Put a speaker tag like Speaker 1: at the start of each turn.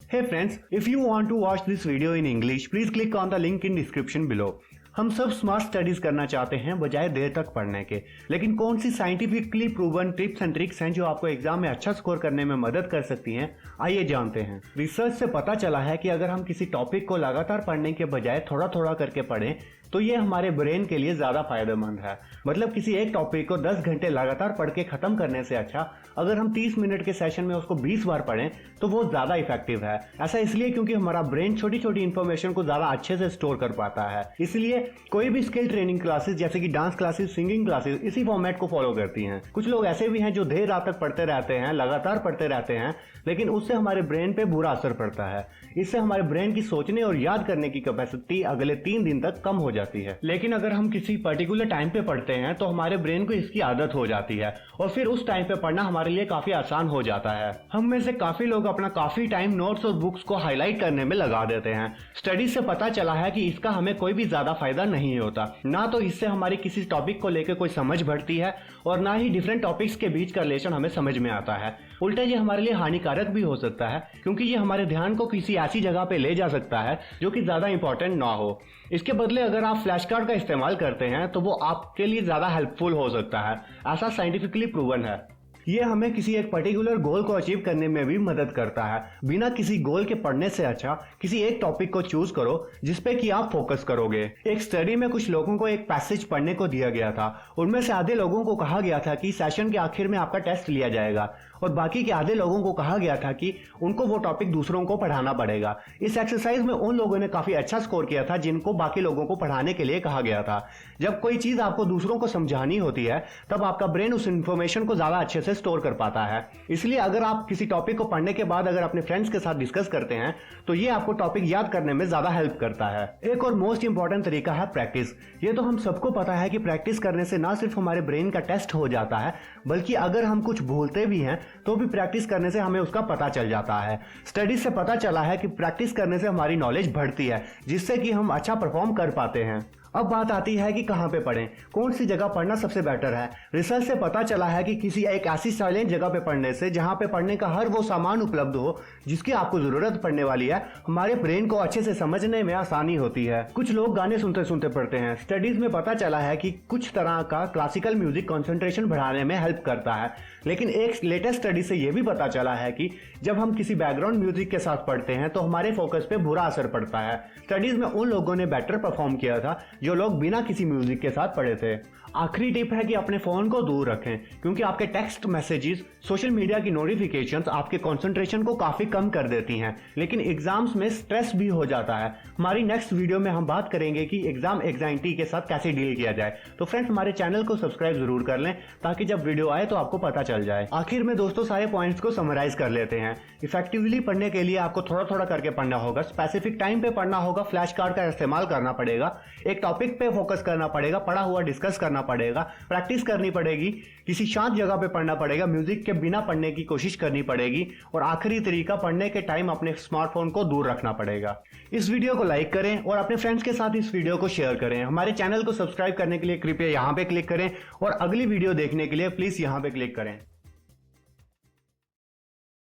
Speaker 1: Hey friends, if you want to watch this video in English, please click on the link in description below. हम सब smart studies करना चाहते हैं बजाय देर तक पढ़ने के, लेकिन कौन सी scientifically proven tips and tricks हैं जो आपको एग्जाम में अच्छा स्कोर करने में मदद कर सकती हैं, आइए जानते हैं। रिसर्च से पता चला है कि अगर हम किसी टॉपिक को लगातार पढ़ने के बजाय थोड़ा थोड़ा करके पढ़ें तो ये हमारे ब्रेन के लिए ज्यादा फायदेमंद है। मतलब किसी एक टॉपिक को 10 घंटे लगातार पढ़ के खत्म करने से अच्छा अगर हम 30 मिनट के सेशन में उसको 20 बार पढ़ें तो वो ज्यादा इफेक्टिव है। ऐसा इसलिए क्योंकि हमारा ब्रेन छोटी छोटी इंफॉर्मेशन को ज्यादा अच्छे से स्टोर कर पाता है। इसलिए कोई भी स्किल ट्रेनिंग क्लासेस जैसे कि डांस क्लासेस, सिंगिंग क्लासेस इसी फॉर्मेट को फॉलो करती हैं। कुछ लोग ऐसे भी हैं जो देर रात तक पढ़ते रहते हैं, लगातार पढ़ते रहते हैं, लेकिन उससे हमारे ब्रेन पे बुरा असर पड़ता है। इससे हमारे ब्रेन की सोचने और याद करने की कैपेसिटी अगले 3 दिन तक कम हो जाती है। लेकिन अगर हम किसी पर्टिकुलर टाइम पे पढ़ते हैं तो हमारे ब्रेन को इसकी आदत हो जाती है और फिर उस टाइम पे पढ़ना हमारे लिए काफी आसान हो जाता है। हम में से काफी लोग अपना काफी टाइम नोट्स और बुक्स को हाईलाइट करने में लगा देते हैं। स्टडीज से पता चला है कि इसका हमें कोई भी ज्यादा फायदा नहीं होता। ना तो इससे हमारी किसी टॉपिक को लेकर कोई समझ बढ़ती है और ना ही डिफरेंट टॉपिक्स के बीच का रिलेशन हमें समझ में आता है। उल्टा ये हमारे लिए हानिकारक भी हो सकता है क्योंकि ये हमारे ध्यान को किसी ऐसी जगह पे ले जा सकता है जो कि ज्यादा इंपॉर्टेंट ना हो। इसके बदले अगर आप फ्लैश कार्ड का इस्तेमाल करते हैं तो वो आपके लिए ज्यादा हेल्पफुल हो सकता है। ऐसा साइंटिफिकली प्रूवन है। ये हमें किसी एक पर्टिकुलर गोल को अचीव करने में भी मदद करता है। बिना किसी गोल के पढ़ने से अच्छा किसी एक टॉपिक को चूज करो जिसपे कि आप फोकस करोगे। एक स्टडी में कुछ लोगों को एक पैसेज पढ़ने को दिया गया था। उनमें से आधे लोगों को कहा गया था कि सेशन के आखिर में आपका टेस्ट लिया जाएगा और बाकी के आधे लोगों को कहा गया था कि उनको वो टॉपिक दूसरों को पढ़ाना पड़ेगा। इस एक्सरसाइज में उन लोगों ने काफी अच्छा स्कोर किया था जिनको बाकी लोगों को पढ़ाने के लिए कहा गया था। जब कोई चीज आपको दूसरों को समझानी होती है तब आपका ब्रेन उस इंफॉर्मेशन को ज्यादा अच्छे से स्टोर कर पाता है। इसलिए अगर आप किसी टॉपिक को पढ़ने के बाद अगर अपने फ्रेंड्स के साथ डिस्कस करते हैं तो ये आपको टॉपिक याद करने में ज्यादा हेल्प करता है। एक और मोस्ट इंपॉर्टेंट तरीका है प्रैक्टिस। ये तो हम सबको पता है कि प्रैक्टिस करने से ना सिर्फ हमारे ब्रेन का टेस्ट हो जाता है बल्कि अगर हम कुछ भूलते भी हैं तो भी प्रैक्टिस करने से हमें उसका पता चल जाता है। स्टडीज से पता चला है कि प्रैक्टिस करने से हमारी नॉलेज बढ़ती है जिससे कि हम अच्छा परफॉर्म कर पाते हैं। अब बात आती है कि कहां पे पढ़ें, कौन सी जगह पढ़ना सबसे बेटर है। रिसर्च से पता चला है कि किसी एक ऐसी साइलेंट जगह पे पढ़ने से जहां पे पढ़ने का हर वो सामान उपलब्ध हो जिसकी आपको जरूरत पड़ने वाली है, हमारे ब्रेन को अच्छे से समझने में आसानी होती है। कुछ लोग गाने सुनते सुनते पढ़ते हैं। स्टडीज में पता चला है कि कुछ तरह का क्लासिकल म्यूजिक कंसंट्रेशन बढ़ाने में हेल्प करता है, लेकिन एक लेटेस्ट स्टडी से यह भी पता चला है कि जब हम किसी बैकग्राउंड म्यूजिक के साथ पढ़ते हैं तो हमारे फोकस पे बुरा असर पड़ता है। स्टडीज में उन लोगों ने बेटर परफॉर्म किया था जो लोग बिना किसी म्यूजिक के साथ पढ़े थे। आखिरी टिप है कि अपने फोन को दूर रखें क्योंकि आपके टेक्स्ट मैसेजेस, सोशल मीडिया की नोटिफिकेशंस आपके कंसंट्रेशन को काफी कम कर देती हैं, लेकिन एग्जाम्स में स्ट्रेस भी हो जाता है। हमारी नेक्स्ट वीडियो में हम बात करेंगे कि एग्जाम एंजाइटी के साथ कैसे डील किया जाए। तो फ्रेंड्स, हमारे चैनल को सब्सक्राइब जरूर कर लें ताकि जब वीडियो आए तो आपको पता चल जाए। आखिर में दोस्तों सारे पॉइंट्स को समराइज कर लेते हैं। इफेक्टिवली पढ़ने के लिए आपको थोड़ा थोड़ा करके पढ़ना होगा, स्पेसिफिक टाइम पे पढ़ना होगा, फ्लैश कार्ड का इस्तेमाल करना पड़ेगा, एक टॉपिक पे फोकस करना पड़ेगा, पढ़ा हुआ डिस्कस करना पड़ेगा, प्रैक्टिस करनी पड़ेगी, किसी शांत जगह पे पढ़ना पड़ेगा, म्यूजिक के बिना पढ़ने की कोशिश करनी पड़ेगी और आखिरी तरीका पढ़ने के टाइम अपने स्मार्टफोन को दूर रखना पड़ेगा। इस वीडियो को लाइक करें और अपने फ्रेंड्स के साथ इस वीडियो को शेयर करें। हमारे चैनल को सब्सक्राइब करने के लिए कृपया यहां पे क्लिक करें और अगली वीडियो देखने के लिए प्लीज यहां पे क्लिक करें।